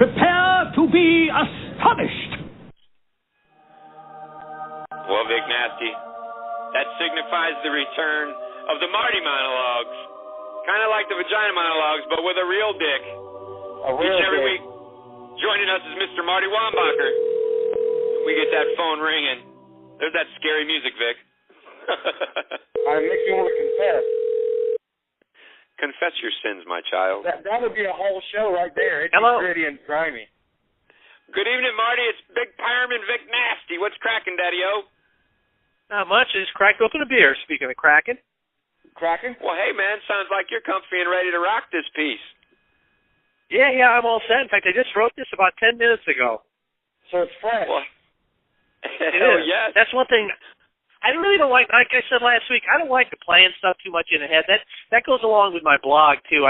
Prepare to be astonished. Well, Vic Nasty, that signifies the return of the Marty Monologues. Kind of like the Vagina Monologues, but with a real dick. Each and every week, joining us is Mr. Marty Wombacher. We get that phone ringing. There's that scary music, Vic. It makes me want to confess. Confess your sins, my child. That would be a whole show right there. It'd Hello. be gritty and grimy. Good evening, Marty. It's Big Perm and Vic Nasty. What's cracking, Daddy-O? Not much. I just cracked open a beer, speaking of cracking. Cracking? Well, hey, man, sounds like you're comfy and ready to rock this piece. Yeah, I'm all set. In fact, I just wrote this about 10 minutes ago. So it's fresh. Well, It hell is. yes. That's one thing. I really don't like I said last week, I don't like the playing stuff too much in the head. That goes along with my blog, too.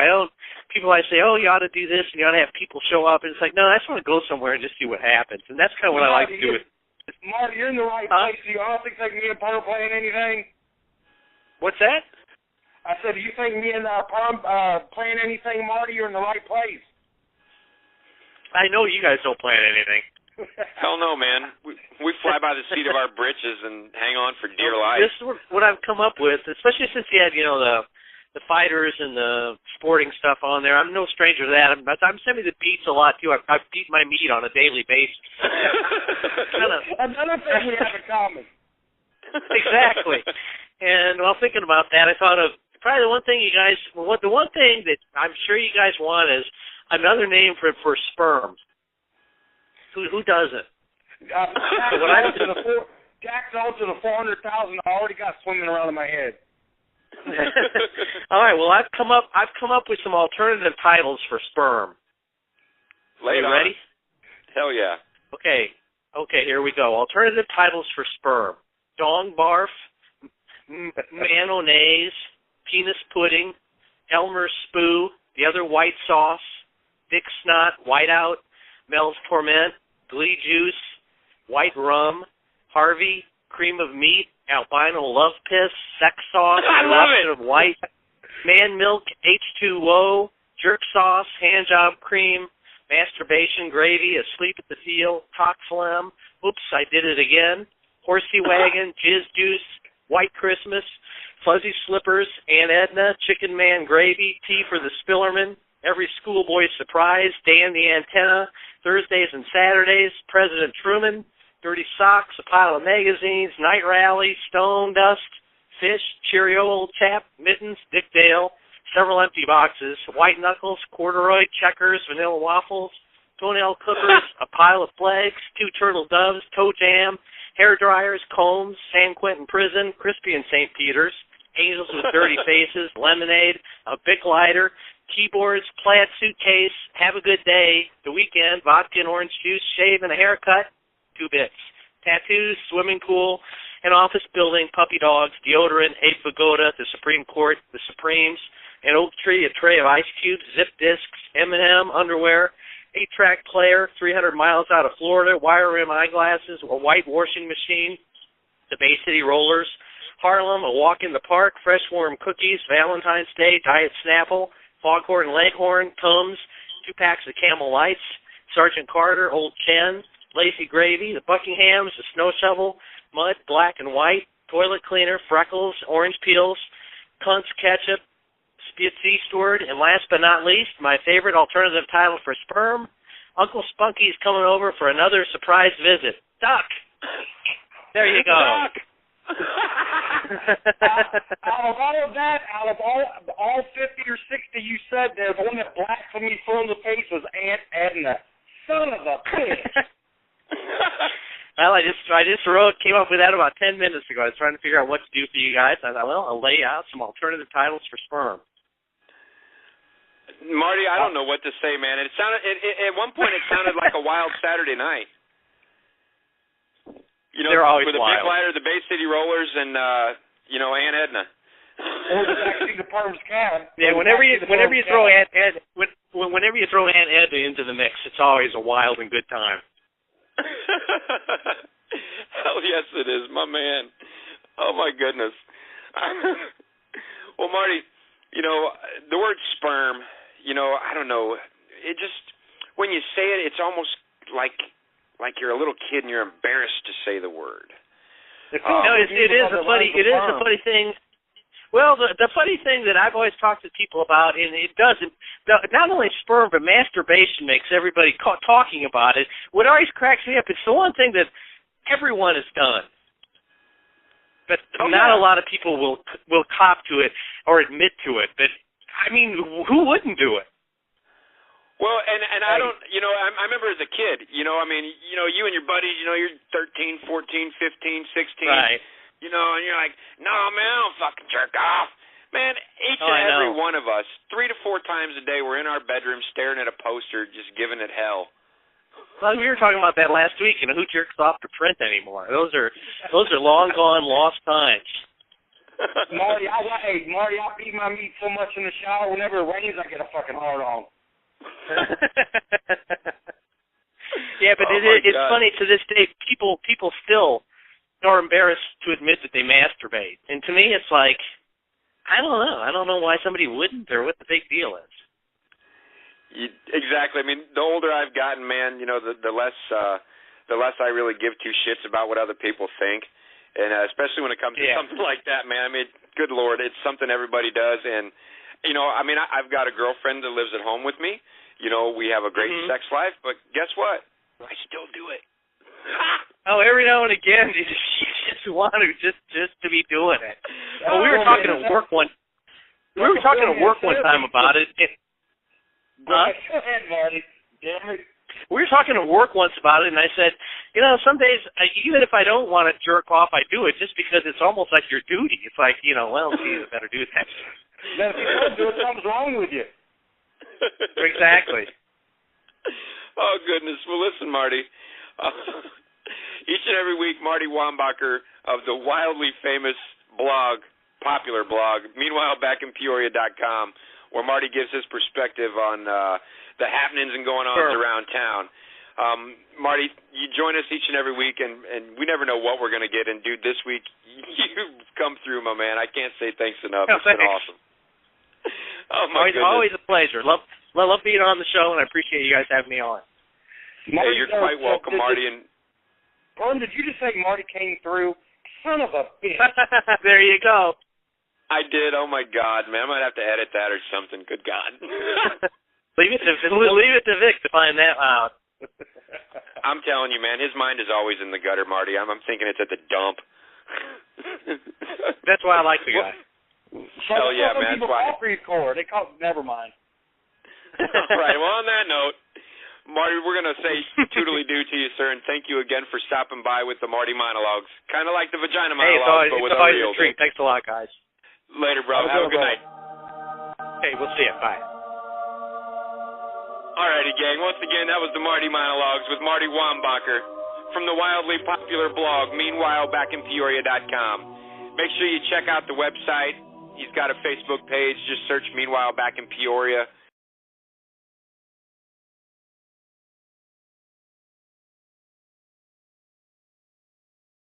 People say, oh, you ought to do this, and you ought to have people show up. And it's like, no, I just want to go somewhere and just see what happens. And that's kind of what I like to do with. Marty, you're in the right place. Do you honestly think me and Perm playing anything? What's that? I said, do you think me and Perm playing anything, Marty? You're in the right place. I know you guys don't plan anything. Hell no, man. We fly by the seat of our britches and hang on for dear life. This is what I've come up with, especially since you had, the fighters and the sporting stuff on there. I'm no stranger to that. I'm sending the beats a lot, too. I beat my meat on a daily basis. Another thing we have in common. Exactly. And while thinking about that, I thought of probably the one thing that I'm sure you guys want is another name for sperm. Who doesn't? Jack's on to the 400,000 I already got swimming around in my head. All right. Well, I've come up with some alternative titles for sperm. Lay it on. Ready? Hell yeah. Okay. Here we go. Alternative titles for sperm: dong barf, mayonnaise, penis pudding, Elmer's spoo, the other white sauce, dick snot, whiteout, Mel's torment, Glee juice, white rum, Harvey, cream of meat, albino love piss, sex sauce, eruption of white, man milk, H2O, jerk sauce, hand job cream, masturbation gravy, asleep at the field, cock phlegm, oops, I did it again, horsey wagon, jizz juice, white Christmas, fuzzy slippers, Aunt Edna, chicken man gravy, tea for the Spillerman, every schoolboy surprise, Dan the antenna, Thursdays and Saturdays, President Truman, dirty socks, a pile of magazines, night rally, stone dust, fish, Cheerio old chap, mittens, Dick Dale, several empty boxes, white knuckles, corduroy, checkers, vanilla waffles, toenail clippers, a pile of flags, 2 turtle doves, toe jam, hair dryers, combs, San Quentin prison, Crispy and St. Peter's, angels with dirty faces, lemonade, a Bic lighter, keyboards, plaid suitcase, have a good day, the weekend, vodka and orange juice, shave and a haircut, 2 bits, tattoos, swimming pool, an office building, puppy dogs, deodorant, a pagoda, the Supreme Court, the Supremes, an oak tree, a tray of ice cubes, zip discs, M&M, underwear, 8-track player, 300 miles out of Florida, wire rim eyeglasses, a white washing machine, the Bay City Rollers, Harlem, a walk in the park, fresh warm cookies, Valentine's Day, Diet Snapple, Foghorn Leghorn, Tums, 2 packs of Camel Lights, Sergeant Carter, Old Chen, Lazy Gravy, the Buckinghams, the Snow Shovel, Mud, Black and White, Toilet Cleaner, Freckles, Orange Peels, Cunts Ketchup, Spitzy Steward, and last but not least, my favorite alternative title for sperm, Uncle Spunky's coming over for another surprise visit. Duck! There you go. Duck! Out of all of that, out of all 50 or 60 you said there, the one that blasphemy thrown in the face was Aunt Edna. Son of a bitch. Well, I just came up with that about 10 minutes ago. I was trying to figure out what to do for you guys. I thought, well, I'll lay out some alternative titles for sperm. Marty, I don't know what to say, man. It sounded at one point it sounded like a wild Saturday night. They're always with the wild. Big Lighter, the Bay City Rollers, and Aunt Edna. Or actually the Perm's Cab. Yeah, whenever you throw Aunt Edna into the mix, it's always a wild and good time. Hell yes, it is, my man. Oh my goodness. Well, Marty, the word sperm. I don't know. It just when you say it, it's almost like you're a little kid and you're embarrassed to say the word. It is a funny thing. Well, the funny thing that I've always talked to people about, and it doesn't, not only sperm, but masturbation makes everybody talking about it. What always cracks me up, it's the one thing that everyone has done. But not a lot of people will cop to it or admit to it. But, I mean, who wouldn't do it? Well, and I don't, I remember as a kid, you and your buddies, you're 13, 14, 15, 16. Right. And you're like, no, man, I don't fucking jerk off. Man, each and every one of us, 3 to 4 times a day, we're in our bedroom staring at a poster, just giving it hell. Well, we were talking about that last week, who jerks off to print anymore? Those are long gone, lost times. Marty, I beat my meat so much in the shower, whenever it rains, I get a fucking hard on. Yeah, but it's funny, to this day, people still are embarrassed to admit that they masturbate. And to me, it's like, I don't know. I don't know why somebody wouldn't or what the big deal is. Exactly. I mean, the older I've gotten, man, the less I really give two shits about what other people think. And especially when it comes to something like that, man. I mean, good Lord, it's something everybody does. And, I've got a girlfriend that lives at home with me. We have a great sex life. But guess what? I still do it. Oh, every now and again, you just want to just to be doing it. Well, we were talking at work one time about it. Go ahead, Marty. Damn it. We were talking at work once about it, and I said, some days, even if I don't want to jerk off, I do it just because it's almost like your duty. It's like, well, geez, I better do that. Then if you don't do it, something's wrong with you. Exactly. Oh, goodness. Well, listen, Marty. Each and every week, Marty Wombacher of the wildly famous popular blog, meanwhileBackInPeoria.com, where Marty gives his perspective on the happenings and going-ons around town. Marty, you join us each and every week, and we never know what we're going to get. And, dude, this week, you've come through, my man. I can't say thanks enough. It's been awesome. Oh, my goodness. Always a pleasure. Love being on the show, and I appreciate you guys having me on. Hey, you're quite welcome, Marty. And Vern, did you just say Marty came through? Son of a bitch. There you go. I did. Oh, my God, man. I might have to edit that or something. Good God. Leave it to Vic to find that out. I'm telling you, man, his mind is always in the gutter, Marty. I'm thinking it's at the dump. That's why I like the guy. Hell yeah, man. That's why. Never mind. All right. Well, on that note, Marty, we're going to say toodly-doo to you, sir, and thank you again for stopping by with the Marty Monologues. Kind of like the Vagina Monologues, but with a real treat. Thanks a lot, guys. Later, bro. Have a good night. Hey, we'll see you. Bye. All righty, gang. Once again, that was the Marty Monologues with Marty Wombacher from the wildly popular blog, meanwhileBackInPeoria.com. Make sure you check out the website. He's got a Facebook page. Just search Meanwhile Back in Peoria.